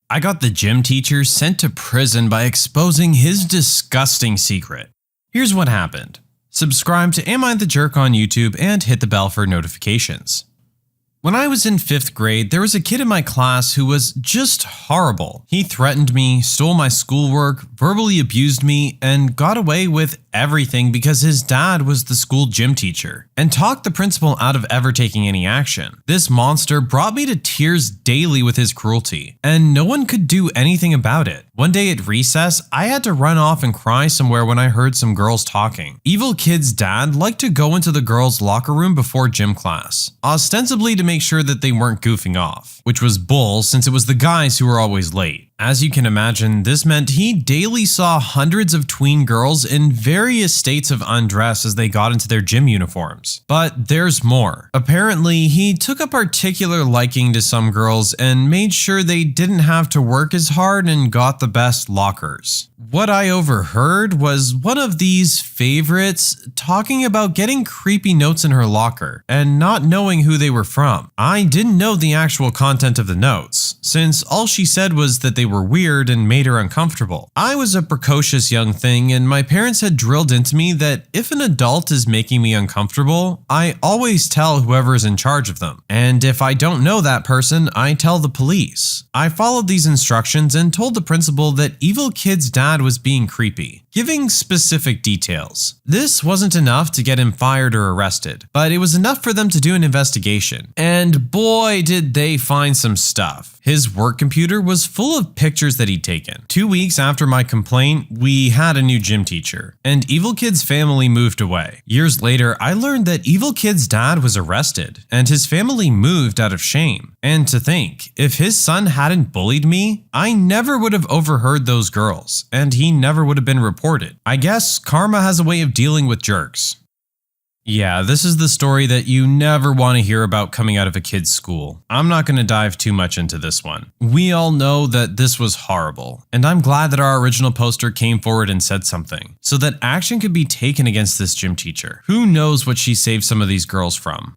I got the gym teacher sent to prison by exposing his disgusting secret. Here's what happened. Subscribe to Am I the Jerk on YouTube and hit the bell for notifications. When I was in 5th grade, there was a kid in my class who was just horrible. He threatened me, stole my schoolwork, verbally abused me, and got away with everything because his dad was the school gym teacher, and talked the principal out of ever taking any action. This monster brought me to tears daily with his cruelty, and no one could do anything about it. One day at recess, I had to run off and cry somewhere when I heard some girls talking. Evil Kid's dad liked to go into the girls' locker room before gym class, ostensibly to make sure that they weren't goofing off, which was bull since it was the guys who were always late. As you can imagine, this meant he daily saw hundreds of tween girls in various states of undress as they got into their gym uniforms. But there's more. Apparently, he took a particular liking to some girls and made sure they didn't have to work as hard and got the best lockers. What I overheard was one of these favorites talking about getting creepy notes in her locker and not knowing who they were from. I didn't know the actual content of the notes, since all she said was that they were weird and made her uncomfortable. I was a precocious young thing, and my parents had drilled into me that if an adult is making me uncomfortable, I always tell whoever is in charge of them. And if I don't know that person, I tell the police. I followed these instructions and told the principal that Evil Kid's dad was being creepy, giving specific details. This wasn't enough to get him fired or arrested, but it was enough for them to do an investigation. And boy, did they find some stuff. His work computer was full of pictures that he'd taken. 2 weeks after my complaint, we had a new gym teacher, and Evil Kid's family moved away. Years later, I learned that Evil Kid's dad was arrested, and his family moved out of shame. And to think, if his son hadn't bullied me, I never would have overheard those girls, and he never would have been reported. I guess karma has a way of dealing with jerks. Yeah, this is the story that you never want to hear about coming out of a kid's school. I'm not going to dive too much into this one. We all know that this was horrible, and I'm glad that our original poster came forward and said something, so that action could be taken against this gym teacher. Who knows what she saved some of these girls from?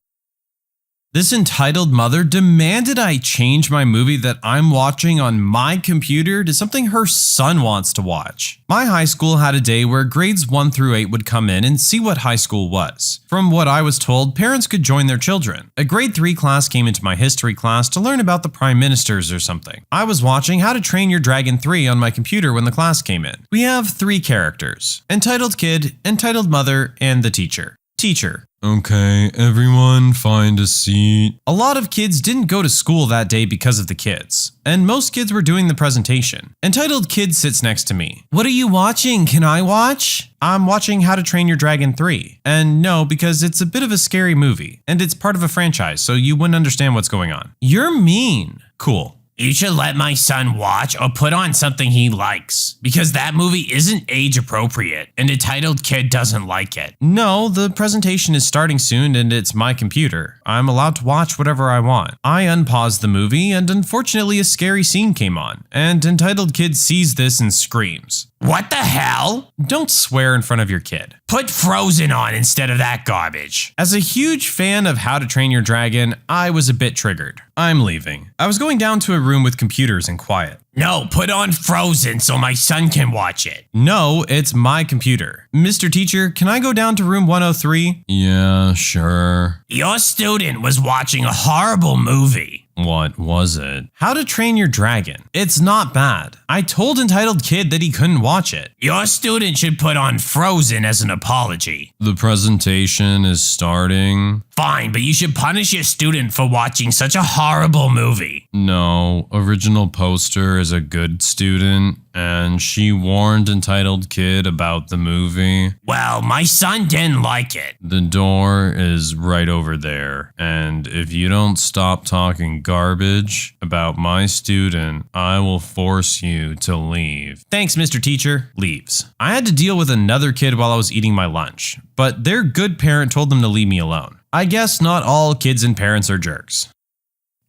This entitled mother demanded I change my movie that I'm watching on my computer to something her son wants to watch. My high school had a day where grades 1 through 8 would come in and see what high school was. From what I was told, parents could join their children. A grade 3 class came into my history class to learn about the prime ministers or something. I was watching How to Train Your Dragon 3 on my computer when the class came in. We have 3 characters: entitled kid, entitled mother, and the teacher. Teacher: okay, everyone find a seat. A lot of kids didn't go to school that day because of the kids, and most kids were doing the presentation. Entitled kid sits next to me. What are you watching? Can I watch? I'm watching How to Train Your Dragon 3. And no, because it's a bit of a scary movie, and it's part of a franchise, so you wouldn't understand what's going on. You're mean. Cool. You should let my son watch or put on something he likes, because that movie isn't age appropriate and entitled kid doesn't like it. No, the presentation is starting soon and it's my computer. I'm allowed to watch whatever I want. I unpaused the movie and unfortunately a scary scene came on, and entitled kid sees this and screams. What the hell? Don't swear in front of your kid. Put Frozen on instead of that garbage. As a huge fan of How to Train Your Dragon, I was a bit triggered. I'm leaving. I was going down to a room with computers and quiet. No, put on Frozen so my son can watch it. No, it's my computer. Mr. Teacher, can I go down to room 103? Yeah, sure. Your student was watching a horrible movie. What was it? How to Train Your Dragon. It's not bad. I told entitled kid that he couldn't watch it. Your student should put on Frozen as an apology. The presentation is starting. Fine, but you should punish your student for watching such a horrible movie. No, original poster is a good student, and she warned entitled kid about the movie. Well, my son didn't like it. The door is right over there, and if you don't stop talking garbage about my student, I will force you to leave. Thanks, Mr. Teacher. Leaves. I had to deal with another kid while I was eating my lunch, but their good parent told them to leave me alone. I guess not all kids and parents are jerks.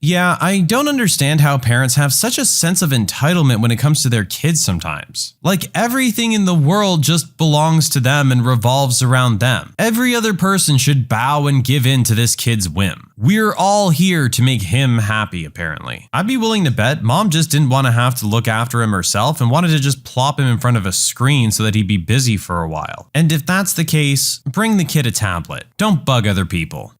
Yeah, I don't understand how parents have such a sense of entitlement when it comes to their kids sometimes. Like everything in the world just belongs to them and revolves around them. Every other person should bow and give in to this kid's whim. We're all here to make him happy, apparently. I'd be willing to bet mom just didn't want to have to look after him herself and wanted to just plop him in front of a screen so that he'd be busy for a while. And if that's the case, bring the kid a tablet. Don't bug other people.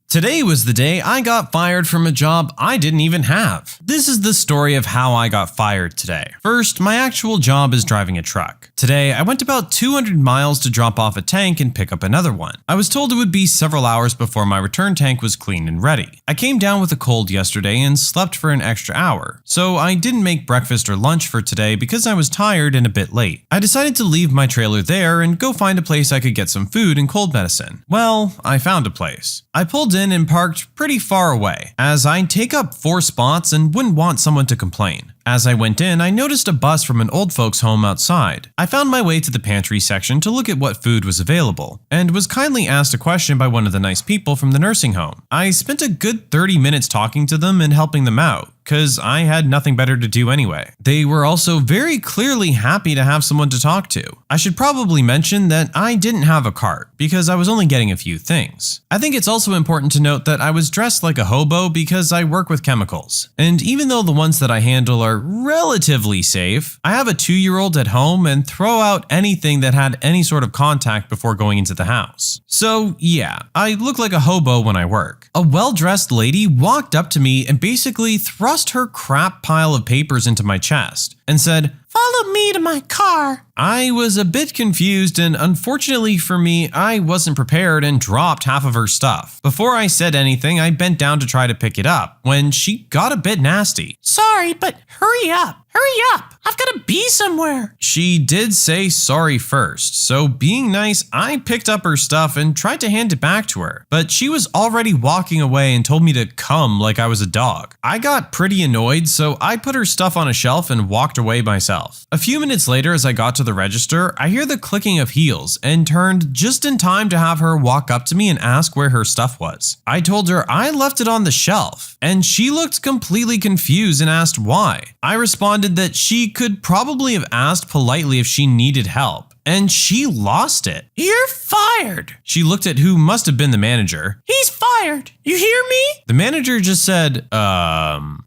Today was the day I got fired from a job I didn't even have. This is the story of how I got fired today. First, my actual job is driving a truck. Today, I went about 200 miles to drop off a tank and pick up another one. I was told it would be several hours before my return tank was clean and ready. I came down with a cold yesterday and slept for an extra hour, so I didn't make breakfast or lunch for today because I was tired and a bit late. I decided to leave my trailer there and go find a place I could get some food and cold medicine. Well, I found a place. I pulled in and parked pretty far away, as I take up 4 spots and wouldn't want someone to complain. As I went in, I noticed a bus from an old folks' home outside. I found my way to the pantry section to look at what food was available, and was kindly asked a question by one of the nice people from the nursing home. I spent a good 30 minutes talking to them and helping them out, cause I had nothing better to do anyway. They were also very clearly happy to have someone to talk to. I should probably mention that I didn't have a cart, because I was only getting a few things. I think it's also important to note that I was dressed like a hobo because I work with chemicals. And even though the ones that I handle are relatively safe, I have a 2-year-old at home and throw out anything that had any sort of contact before going into the house. So yeah, I look like a hobo when I work. A well-dressed lady walked up to me and basically thrust her crap pile of papers into my chest and said, "Follow me to my car." I was a bit confused, and unfortunately for me, I wasn't prepared and dropped half of her stuff. Before I said anything, I bent down to try to pick it up when she got a bit nasty. "Sorry, but hurry up. Hurry up. I've got to be somewhere." She did say sorry first, so being nice, I picked up her stuff and tried to hand it back to her, but she was already walking away and told me to come like I was a dog. I got pretty annoyed, so I put her stuff on a shelf and walked away myself. A few minutes later, as I got to the register, I hear the clicking of heels and turned just in time to have her walk up to me and ask where her stuff was. I told her I left it on the shelf, and she looked completely confused and asked why. I responded that she could probably have asked politely if she needed help, and she lost it. "You're fired." She looked at who must have been the manager. "He's fired. You hear me?" The manager just said,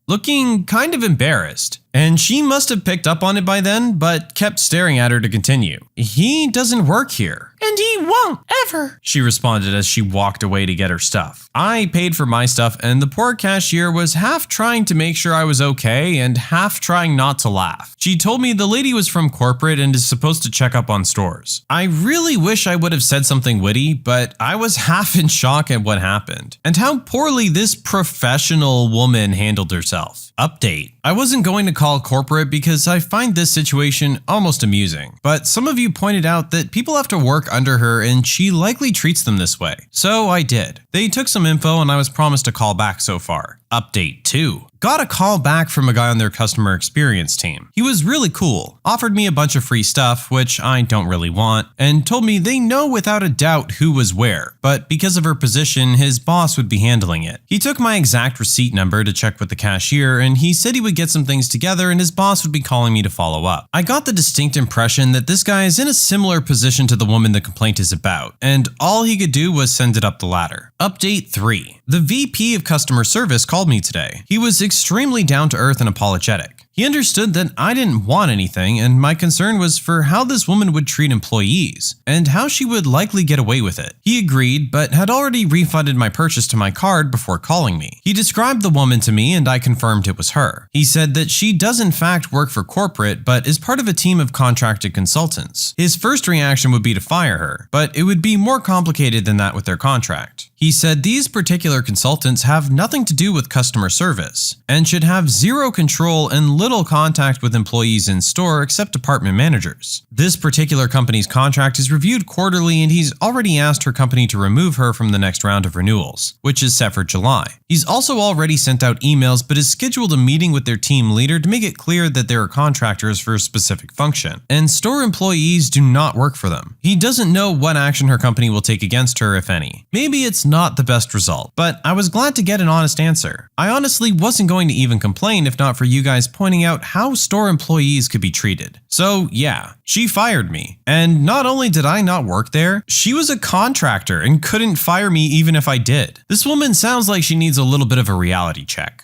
looking kind of embarrassed. And she must have picked up on it by then, but kept staring at her to continue. "He doesn't work here." "And he won't, ever," she responded as she walked away to get her stuff. I paid for my stuff, and the poor cashier was half trying to make sure I was okay and half trying not to laugh. She told me the lady was from corporate and is supposed to check up on stores. I really wish I would have said something witty, but I was half in shock at what happened, and how poorly this professional woman handled herself. Update. I wasn't going to call corporate because I find this situation almost amusing, but some of you pointed out that people have to work under her and she likely treats them this way. So I did. They took some info and I was promised a call back so far. Update 2. Got a call back from a guy on their customer experience team. He was really cool, offered me a bunch of free stuff, which I don't really want, and told me they know without a doubt who was where, but because of her position, his boss would be handling it. He took my exact receipt number to check with the cashier, and he said he would get some things together and his boss would be calling me to follow up. I got the distinct impression that this guy is in a similar position to the woman the complaint is about, and all he could do was send it up the ladder. Update 3. The VP of customer service called me today. He was extremely down to earth and apologetic. He understood that I didn't want anything, and my concern was for how this woman would treat employees, and how she would likely get away with it. He agreed, but had already refunded my purchase to my card before calling me. He described the woman to me, and I confirmed it was her. He said that she does in fact work for corporate, but is part of a team of contracted consultants. His first reaction would be to fire her, but it would be more complicated than that with their contract. He said these particular consultants have nothing to do with customer service, and should have zero control and little little contact with employees in store except department managers. This particular company's contract is reviewed quarterly, and he's already asked her company to remove her from the next round of renewals, which is set for July. He's also already sent out emails but has scheduled a meeting with their team leader to make it clear that they are contractors for a specific function, and store employees do not work for them. He doesn't know what action her company will take against her, if any. Maybe it's not the best result, but I was glad to get an honest answer. I honestly wasn't going to even complain if not for you guys pointing out how store employees could be treated. So yeah, she fired me. And not only did I not work there, she was a contractor and couldn't fire me even if I did. This woman sounds like she needs a little bit of a reality check.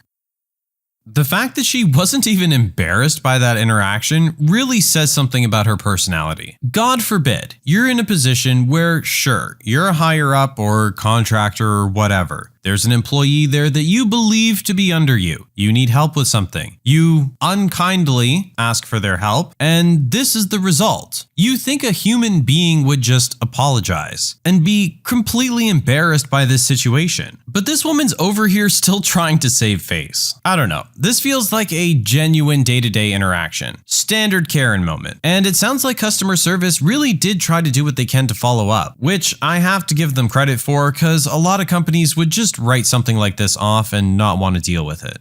The fact that she wasn't even embarrassed by that interaction really says something about her personality. God forbid, you're in a position where, sure, you're a higher up or contractor or whatever. There's an employee there that you believe to be under you. You need help with something. You unkindly ask for their help, and this is the result. You think a human being would just apologize and be completely embarrassed by this situation. But this woman's over here still trying to save face. I don't know. This feels like a genuine day-to-day interaction. Standard Karen moment. And it sounds like customer service really did try to do what they can to follow up, which I have to give them credit for, because a lot of companies would just write something like this off and not want to deal with it.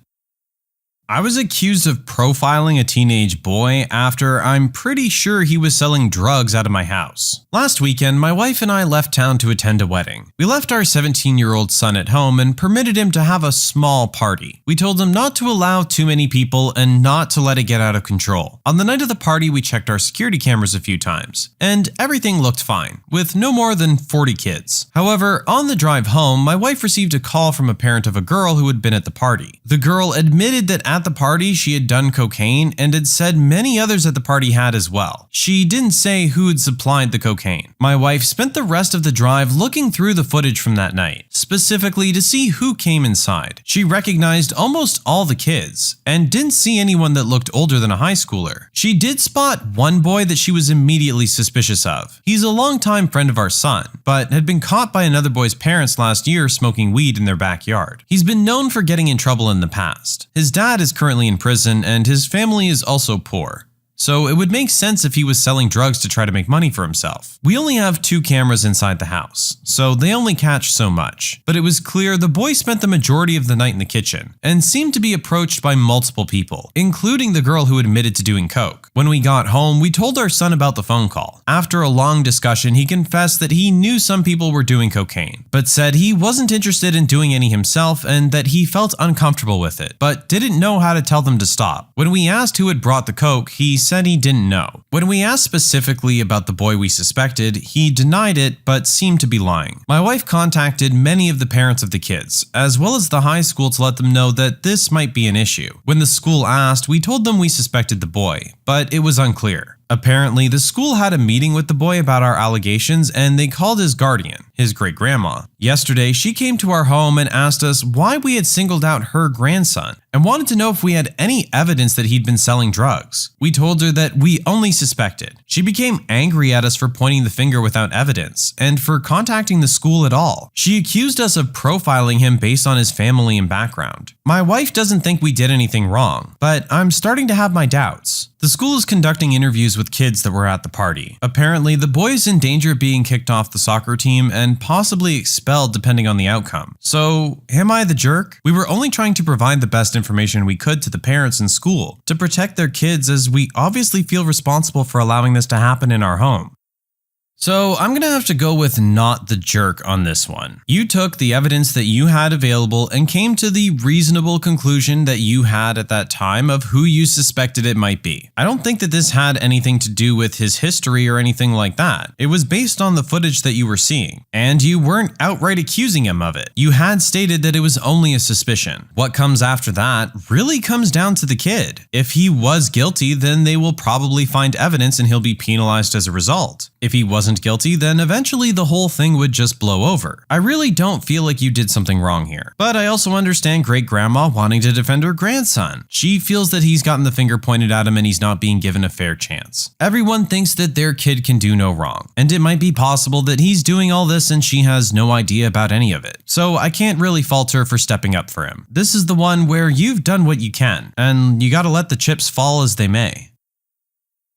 I was accused of profiling a teenage boy after I'm pretty sure he was selling drugs out of my house. Last weekend, my wife and I left town to attend a wedding. We left our 17-year-old son at home and permitted him to have a small party. We told him not to allow too many people and not to let it get out of control. On the night of the party, we checked our security cameras a few times, and everything looked fine, with no more than 40 kids. However, on the drive home, my wife received a call from a parent of a girl who had been at the party. The girl admitted that at the party she had done cocaine and had said many others at the party had as well. She didn't say who had supplied the cocaine. My wife spent the rest of the drive looking through the footage from that night, specifically to see who came inside. She recognized almost all the kids and didn't see anyone that looked older than a high schooler. She did spot one boy that she was immediately suspicious of. He's a longtime friend of our son, but had been caught by another boy's parents last year smoking weed in their backyard. He's been known for getting in trouble in the past. His dad is currently in prison, and his family is also poor. So it would make sense if he was selling drugs to try to make money for himself. We only have 2 cameras inside the house, so they only catch so much. But it was clear the boy spent the majority of the night in the kitchen and seemed to be approached by multiple people, including the girl who admitted to doing coke. When we got home, we told our son about the phone call. After a long discussion, he confessed that he knew some people were doing cocaine, but said he wasn't interested in doing any himself and that he felt uncomfortable with it, but didn't know how to tell them to stop. When we asked who had brought the coke, he said he didn't know. When we asked specifically about the boy we suspected, he denied it but seemed to be lying. My wife contacted many of the parents of the kids, as well as the high school, to let them know that this might be an issue. When the school asked, we told them we suspected the boy, but it was unclear. Apparently, the school had a meeting with the boy about our allegations, and they called his guardian, his great-grandma. Yesterday, she came to our home and asked us why we had singled out her grandson and wanted to know if we had any evidence that he'd been selling drugs. We told her that we only suspected. She became angry at us for pointing the finger without evidence and for contacting the school at all. She accused us of profiling him based on his family and background. My wife doesn't think we did anything wrong, but I'm starting to have my doubts. The school is conducting interviews with kids that were at the party. Apparently, the boy is in danger of being kicked off the soccer team and possibly expelled depending on the outcome. So, am I the jerk? We were only trying to provide the best information we could to the parents in school to protect their kids, as we obviously feel responsible for allowing this to happen in our home. So I'm gonna have to go with not the jerk on this one. You took the evidence that you had available and came to the reasonable conclusion that you had at that time of who you suspected it might be. I don't think that this had anything to do with his history or anything like that. It was based on the footage that you were seeing, and you weren't outright accusing him of it. You had stated that it was only a suspicion. What comes after that really comes down to the kid. If he was guilty, then they will probably find evidence and he'll be penalized as a result. If he wasn't guilty, then eventually the whole thing would just blow over. I really don't feel like you did something wrong here. But I also understand great-grandma wanting to defend her grandson. She feels that he's gotten the finger pointed at him and he's not being given a fair chance. Everyone thinks that their kid can do no wrong, and it might be possible that he's doing all this and she has no idea about any of it. So I can't really fault her for stepping up for him. This is the one where you've done what you can, and you gotta let the chips fall as they may.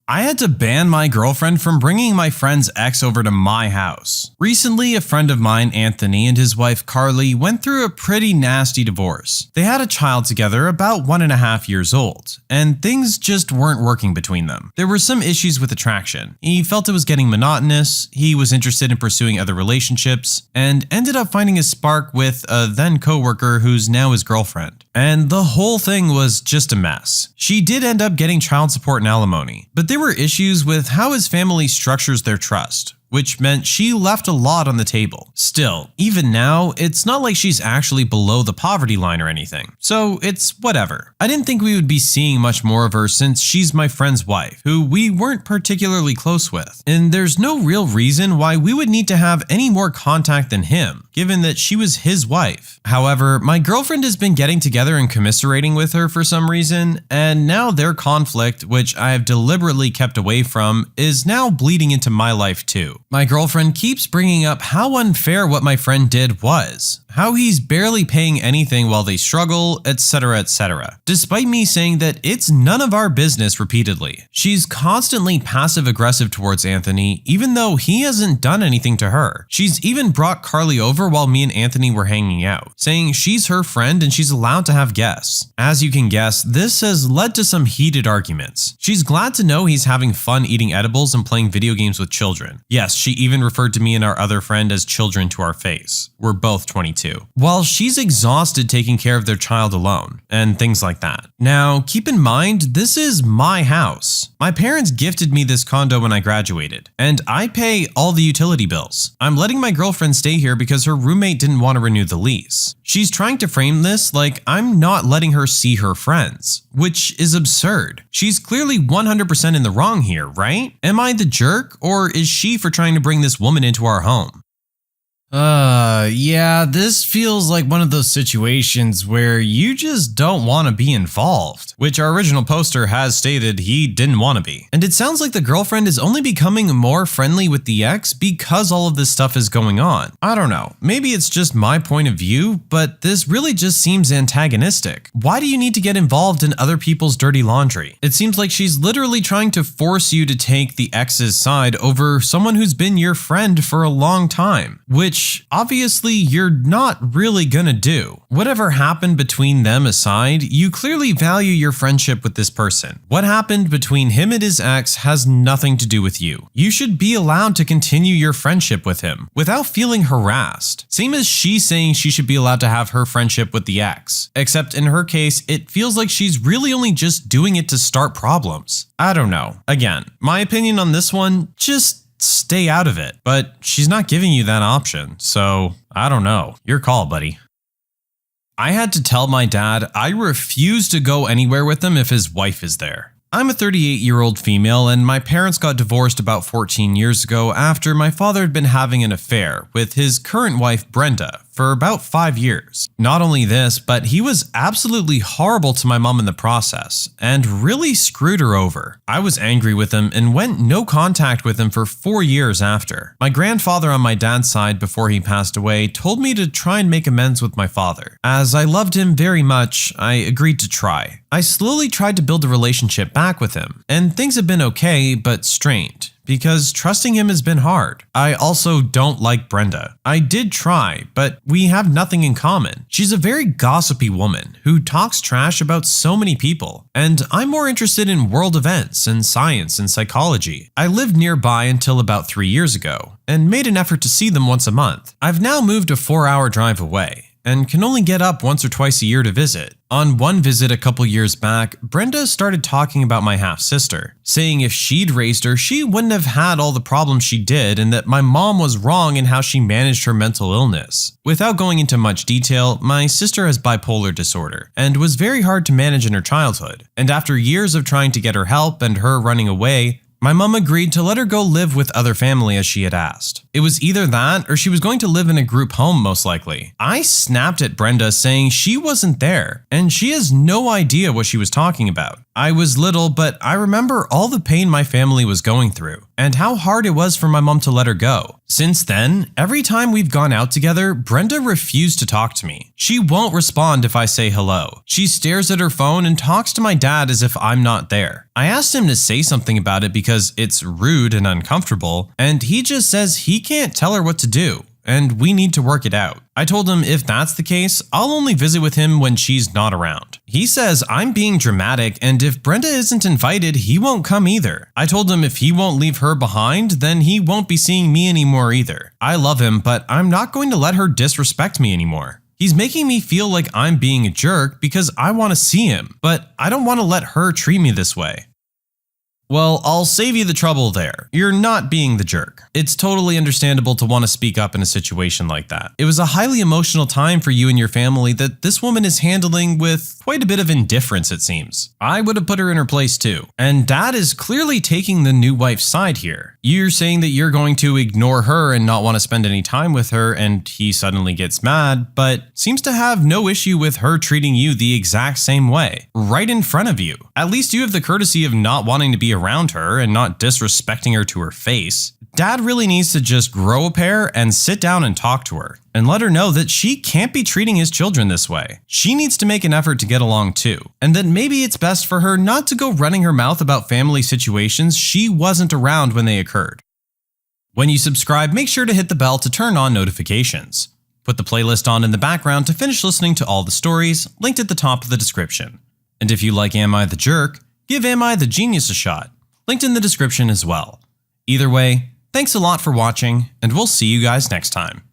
I had to ban my girlfriend from bringing my friend's ex over to my house. Recently, a friend of mine, Anthony, and his wife Carly went through a pretty nasty divorce. They had a child together about 1.5 years old, and things just weren't working between them. There were some issues with attraction. He felt it was getting monotonous, he was interested in pursuing other relationships, and ended up finding a spark with a then coworker who's now his girlfriend. And the whole thing was just a mess. She did end up getting child support and alimony, but there were issues with how his family structures their trust, which meant she left a lot on the table. Still, even now, it's not like she's actually below the poverty line or anything, so it's whatever. I didn't think we would be seeing much more of her since she's my friend's wife, who we weren't particularly close with, and there's no real reason why we would need to have any more contact than him, given that she was his wife. However, my girlfriend has been getting together and commiserating with her for some reason, and now their conflict, which I have deliberately kept away from, is now bleeding into my life too. My girlfriend keeps bringing up how unfair what my friend did was, how he's barely paying anything while they struggle, etc, etc. Despite me saying that it's none of our business repeatedly. She's constantly passive-aggressive towards Anthony, even though he hasn't done anything to her. She's even brought Carly over while me and Anthony were hanging out, saying she's her friend and she's allowed to have guests. As you can guess, this has led to some heated arguments. She's glad to know he's having fun eating edibles and playing video games with children. Yes, she even referred to me and our other friend as children to our face. We're both 22. While she's exhausted taking care of their child alone, and things like that. Now, keep in mind, this is my house. My parents gifted me this condo when I graduated, and I pay all the utility bills. I'm letting my girlfriend stay here because her roommate didn't want to renew the lease. She's trying to frame this like I'm not letting her see her friends, which is absurd. She's clearly 100% in the wrong here, right? Am I the jerk, or is she for trying to bring this woman into our home? Yeah, this feels like one of those situations where you just don't want to be involved, which our original poster has stated he didn't want to be. And it sounds like the girlfriend is only becoming more friendly with the ex because all of this stuff is going on. I don't know, maybe it's just my point of view, but this really just seems antagonistic. Why do you need to get involved in other people's dirty laundry? It seems like she's literally trying to force you to take the ex's side over someone who's been your friend for a long time, which obviously you're not really gonna do. Whatever happened between them aside, you clearly value your friendship with this person. What happened between him and his ex has nothing to do with you. You should be allowed to continue your friendship with him without feeling harassed. Same as she saying she should be allowed to have her friendship with the ex. Except in her case, it feels like she's really only just doing it to start problems. I don't know. Again, my opinion on this one, just stay out of it. But she's not giving you that option, so I don't know. Your call, buddy. I had to tell my dad I refuse to go anywhere with him if his wife is there. I'm a 38-year-old female, and my parents got divorced about 14 years ago after my father had been having an affair with his current wife, Brenda, for about 5 years. Not only this, but he was absolutely horrible to my mom in the process, and really screwed her over. I was angry with him and went no contact with him for 4 years after. My grandfather on my dad's side before he passed away told me to try and make amends with my father. As I loved him very much, I agreed to try. I slowly tried to build a relationship back with him, and things have been okay, but strained, because trusting him has been hard. I also don't like Brenda. I did try, but we have nothing in common. She's a very gossipy woman who talks trash about so many people, and I'm more interested in world events and science and psychology. I lived nearby until about 3 years ago, and made an effort to see them once a month. I've now moved a 4-hour drive away, and can only get up once or twice a year to visit. On one visit a couple years back, Brenda started talking about my half-sister, saying if she'd raised her, she wouldn't have had all the problems she did and that my mom was wrong in how she managed her mental illness. Without going into much detail, my sister has bipolar disorder and was very hard to manage in her childhood, and after years of trying to get her help and her running away, My mom agreed to let her go live with other family as she had asked. It was either that or she was going to live in a group home most likely. I snapped at Brenda saying she wasn't there and she has no idea what she was talking about. I was little, but I remember all the pain my family was going through and how hard it was for my mom to let her go. Since then, every time we've gone out together, Brenda refused to talk to me. She won't respond if I say hello. She stares at her phone and talks to my dad as if I'm not there. I asked him to say something about it because it's rude and uncomfortable, and he just says he can't tell her what to do, and we need to work it out. I told him if that's the case, I'll only visit with him when she's not around. He says I'm being dramatic, and if Brenda isn't invited, he won't come either. I told him if he won't leave her behind, then he won't be seeing me anymore either. I love him, but I'm not going to let her disrespect me anymore. He's making me feel like I'm being a jerk because I want to see him, but I don't want to let her treat me this way. Well, I'll save you the trouble there. You're not being the jerk. It's totally understandable to want to speak up in a situation like that. It was a highly emotional time for you and your family that this woman is handling with quite a bit of indifference, it seems. I would have put her in her place too. And Dad is clearly taking the new wife's side here. You're saying that you're going to ignore her and not want to spend any time with her, and he suddenly gets mad, but seems to have no issue with her treating you the exact same way, right in front of you. At least you have the courtesy of not wanting to be around her and not disrespecting her to her face. Dad really needs to just grow a pair and sit down and talk to her and let her know that she can't be treating his children this way. She needs to make an effort to get along too, and that maybe it's best for her not to go running her mouth about family situations she wasn't around when they occurred. When you subscribe, make sure to hit the bell to turn on notifications. Put the playlist on in the background to finish listening to all the stories, linked at the top of the description. And if you like Am I the Jerk, give Am I the Genius a shot, linked in the description as well. Either way, thanks a lot for watching, and we'll see you guys next time.